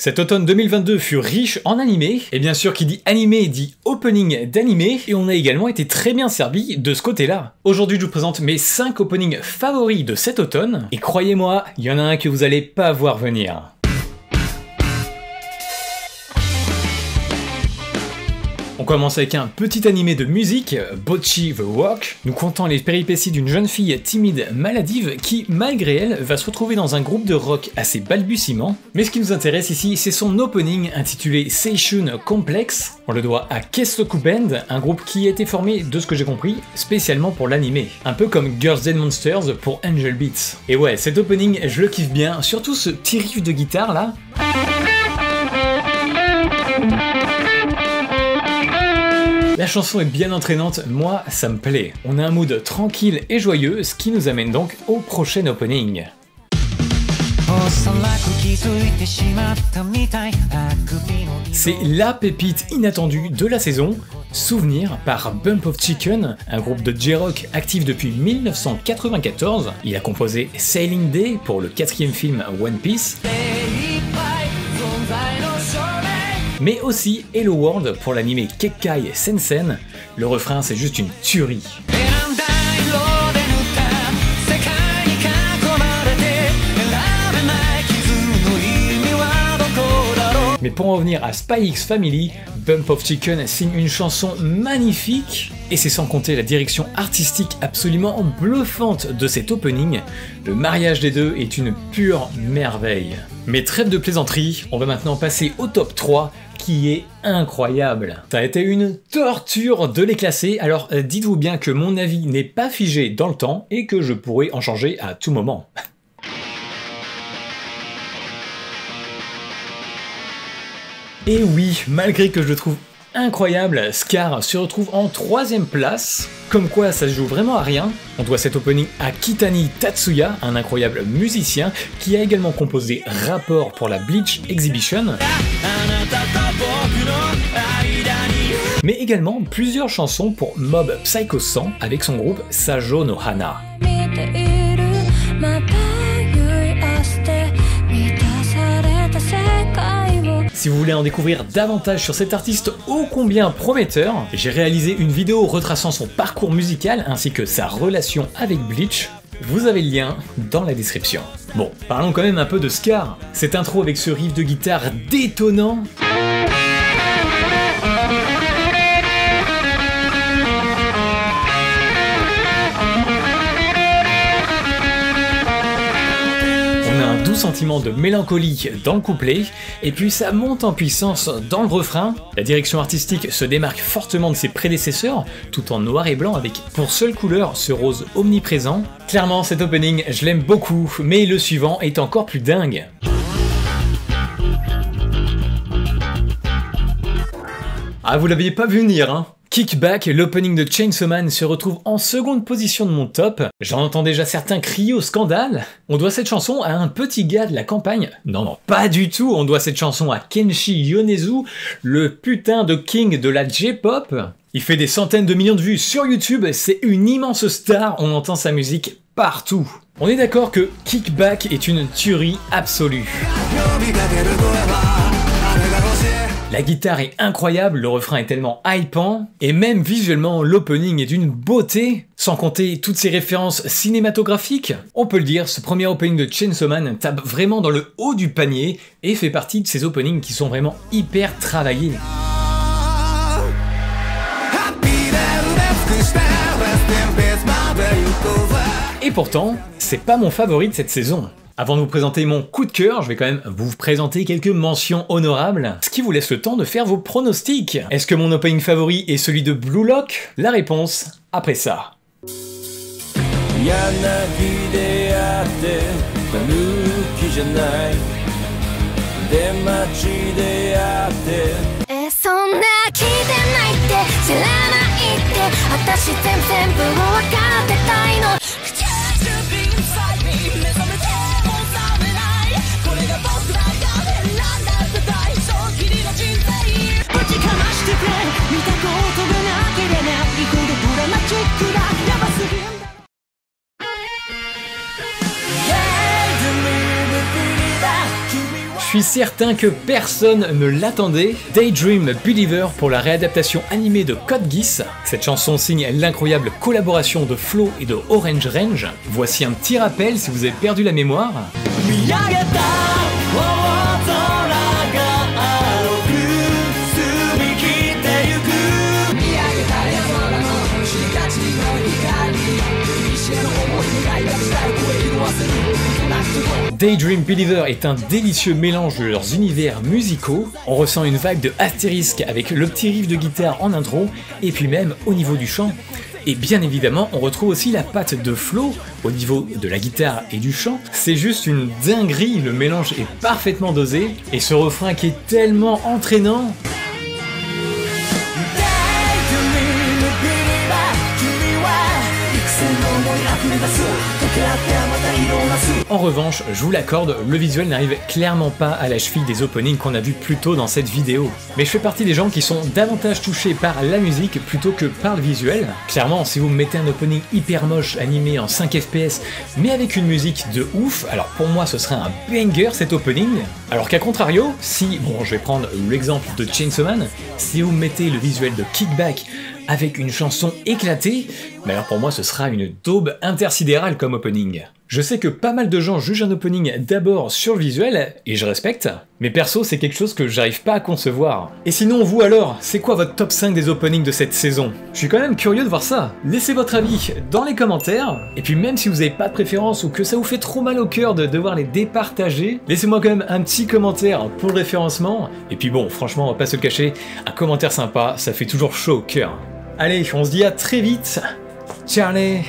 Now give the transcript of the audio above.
Cet automne 2022 fut riche en animés, et bien sûr qui dit animé dit opening d'animé, et on a également été très bien servi de ce côté-là. Aujourd'hui je vous présente mes 5 openings favoris de cet automne, et croyez-moi, il y en a un que vous allez pas voir venir. On commence avec un petit animé de musique, Bocchi the Rock, nous contant les péripéties d'une jeune fille timide maladive qui, malgré elle, va se retrouver dans un groupe de rock assez balbutiement. Mais ce qui nous intéresse ici, c'est son opening intitulé Seishun Complex. On le doit à Kessoku Band, un groupe qui a été formé, de ce que j'ai compris, spécialement pour l'animé. Un peu comme Girls and Monsters pour Angel Beats. Et ouais, cet opening, je le kiffe bien, surtout ce petit riff de guitare là. La chanson est bien entraînante, moi ça me plaît. On a un mood tranquille et joyeux, ce qui nous amène donc au prochain opening. C'est la pépite inattendue de la saison, Souvenir par Bump of Chicken, un groupe de J-Rock actif depuis 1994. Il a composé Sailing Day pour le 4e film One Piece. Mais aussi Hello World pour l'anime Kekkai Sensen. Le refrain c'est juste une tuerie. Mais pour en revenir à Spy X Family, Bump of Chicken signe une chanson magnifique, et c'est sans compter la direction artistique absolument bluffante de cet opening. Le mariage des deux est une pure merveille. Mais trêve de plaisanterie, on va maintenant passer au top 3, qui est incroyable. Ça a été une torture de les classer, alors dites-vous bien que mon avis n'est pas figé dans le temps, et que je pourrais en changer à tout moment. Et oui, malgré que je le trouve incroyable, Scar se retrouve en 3ème place. Comme quoi ça se joue vraiment à rien. On doit cet opening à Kitani Tatsuya, un incroyable musicien qui a également composé Rapport pour la Bleach Exhibition. Mais également plusieurs chansons pour Mob Psycho 100 avec son groupe Sajo no Hana. Si vous voulez en découvrir davantage sur cet artiste ô combien prometteur, j'ai réalisé une vidéo retraçant son parcours musical ainsi que sa relation avec Bleach. Vous avez le lien dans la description. Bon, parlons quand même un peu de Scar. Cette intro avec ce riff de guitare détonnant. Sentiment de mélancolie dans le couplet, et puis ça monte en puissance dans le refrain. La direction artistique se démarque fortement de ses prédécesseurs, tout en noir et blanc avec pour seule couleur ce rose omniprésent. Clairement cet opening je l'aime beaucoup, mais le suivant est encore plus dingue. Ah vous l'aviez pas vu venir hein. Kickback, l'opening de Chainsaw Man se retrouve en seconde position de mon top. J'en entends déjà certains crier au scandale. On doit cette chanson à un petit gars de la campagne. Non, pas du tout, on doit cette chanson à Kenshi Yonezu, le putain de king de la J-pop. Il fait des centaines de millions de vues sur YouTube, c'est une immense star, on entend sa musique partout. On est d'accord que Kickback est une tuerie absolue. La guitare est incroyable, le refrain est tellement hypant, et même visuellement, l'opening est d'une beauté, sans compter toutes ces références cinématographiques. On peut le dire, ce premier opening de Chainsaw Man tape vraiment dans le haut du panier, et fait partie de ces openings qui sont vraiment hyper travaillés. Et pourtant, c'est pas mon favori de cette saison. Avant de vous présenter mon coup de cœur, je vais quand même vous présenter quelques mentions honorables, ce qui vous laisse le temps de faire vos pronostics. Est-ce que mon opening favori est celui de Blue Lock? La réponse, après ça. Je suis certain que personne ne l'attendait. Daydream Believer pour la réadaptation animée de Code Geass. Cette chanson signe l'incroyable collaboration de Flo et de Orange Range. Voici un petit rappel si vous avez perdu la mémoire. Daydream Believer est un délicieux mélange de leurs univers musicaux. On ressent une vibe de Asterisk avec le petit riff de guitare en intro, et puis même au niveau du chant. Et bien évidemment, on retrouve aussi la patte de Flo au niveau de la guitare et du chant. C'est juste une dinguerie, le mélange est parfaitement dosé, et ce refrain qui est tellement entraînant. En revanche, je vous l'accorde, le visuel n'arrive clairement pas à la cheville des openings qu'on a vus plus tôt dans cette vidéo. Mais je fais partie des gens qui sont davantage touchés par la musique plutôt que par le visuel. Clairement, si vous me mettez un opening hyper moche animé en 5 FPS, mais avec une musique de ouf, alors pour moi ce serait un banger cet opening. Alors qu'à contrario, si, bon je vais prendre l'exemple de Chainsaw Man, si vous me mettez le visuel de Kickback avec une chanson éclatée, mais alors pour moi ce sera une daube intersidérale comme opening. Je sais que pas mal de gens jugent un opening d'abord sur le visuel, et je respecte, mais perso c'est quelque chose que j'arrive pas à concevoir. Et sinon vous alors, c'est quoi votre top 5 des openings de cette saison? Je suis quand même curieux de voir ça. Laissez votre avis dans les commentaires, et puis même si vous avez pas de préférence ou que ça vous fait trop mal au cœur de devoir les départager, laissez-moi quand même un petit commentaire pour le référencement, et puis bon, franchement on va pas se le cacher, un commentaire sympa, ça fait toujours chaud au cœur. Allez, on se dit à très vite. Ciao les